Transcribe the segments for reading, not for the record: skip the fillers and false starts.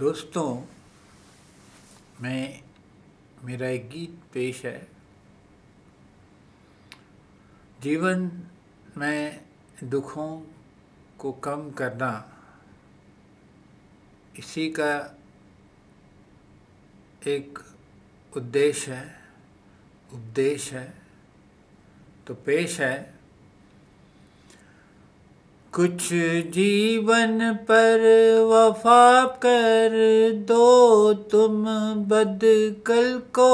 दोस्तों, मेरा एक गीत पेश है। जीवन में दुखों को कम करना, इसी का एक उद्देश्य है, उपदेश है। तो पेश है। कुछ जीवन पर वफा कर दो, तुम बदकल को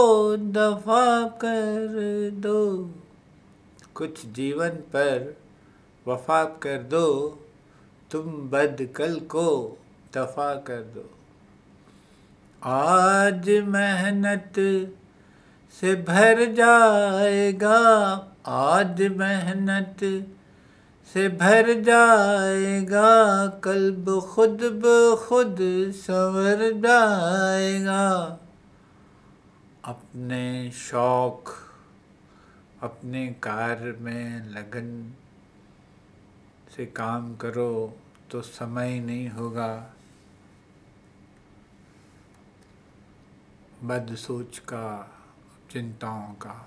दफा कर दो। कुछ जीवन पर वफा कर दो, तुम बदकल को दफा कर दो। आज मेहनत से भर जाएगा, आज मेहनत से भर जाएगा, कल खुद ब खुद संवर जाएगा। अपने शौक, अपने कार्य में लगन से काम करो तो समय नहीं होगा बद सोच का, चिंताओं का।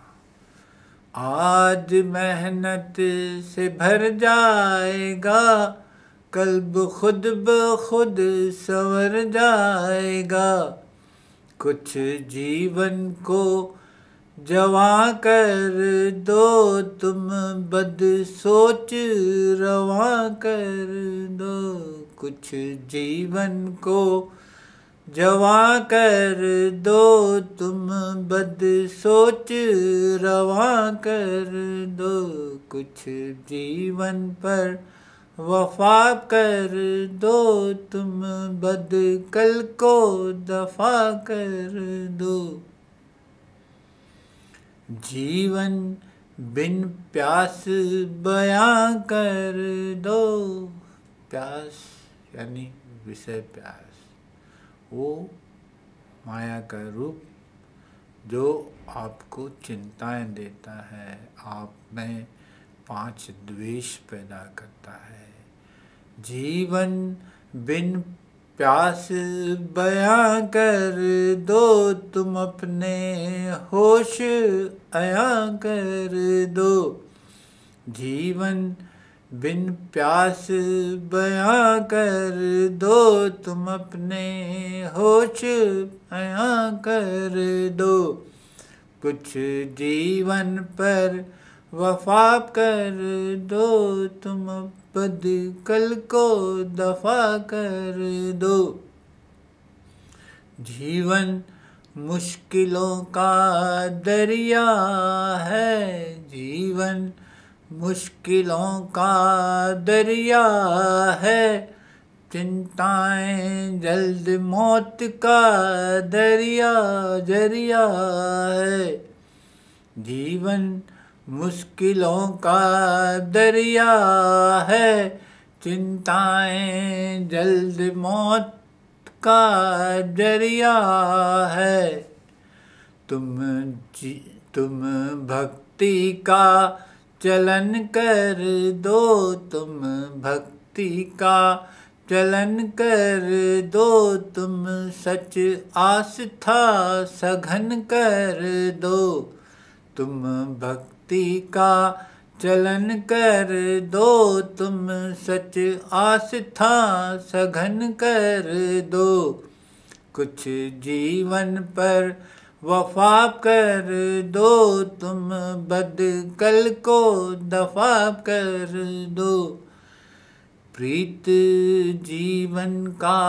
आज मेहनत से भर जाएगा, कल खुद ब खुद संवर जाएगा। कुछ जीवन को जवां कर दो, तुम बद सोच रवां कर दो। कुछ जीवन को जवां कर दो, तुम बद सोच रवां कर दो। कुछ जीवन पर वफा कर दो, तुम बदकल को दफा कर दो। जीवन बिन प्यास बयां कर दो। प्यास यानी विषय प्यास, वो माया का रूप जो आपको चिंताएं देता है, आप में 5 द्वेष पैदा करता है। जीवन बिन प्यास बयां कर दो, तुम अपने होश अयां कर दो। जीवन बिन प्यास बयां कर दो, तुम अपने होश अयां कर दो। कुछ जीवन पर वफा कर दो, तुम बदकल को दफा कर दो। जीवन मुश्किलों का दरिया है, जीवन मुश्किलों का दरिया है। चिंताएं जल्द मौत का दरिया जरिया है। जीवन मुश्किलों का दरिया है, चिंताएं जल्द मौत का दरिया है। तुम भक्ति का चलन कर दो, तुम भक्ति का चलन कर दो। तुम सच आस्था सघन कर दो, तुम भक्ति का चलन कर दो। तुम सच आस्था सघन कर दो। कुछ जीवन पर वफा कर दो, तुम बदकल को दफा कर दो। प्रीत जीवन का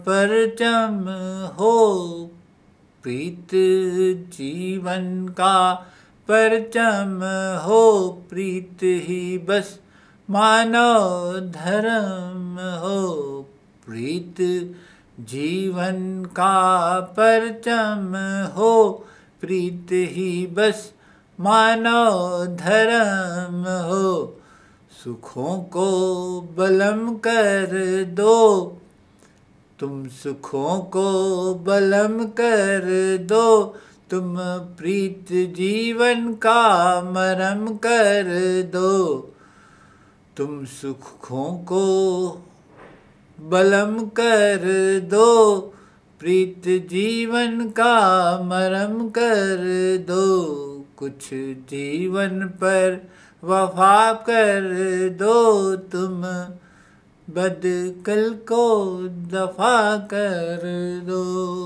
परचम हो, प्रीत जीवन का परचम हो। प्रीत ही बस मानव धर्म हो, प्रीत जीवन का परचम हो। प्रीत ही बस मानव धर्म हो। सुखों को बलम कर दो, तुम सुखों को बलम कर दो। तुम प्रीत जीवन का मरम कर दो। तुम सुखों को बलम कर दो, प्रीत जीवन का मरहम कर दो, कुछ जीवन पर वफा कर दो तुम, बदकल को दफा कर दो।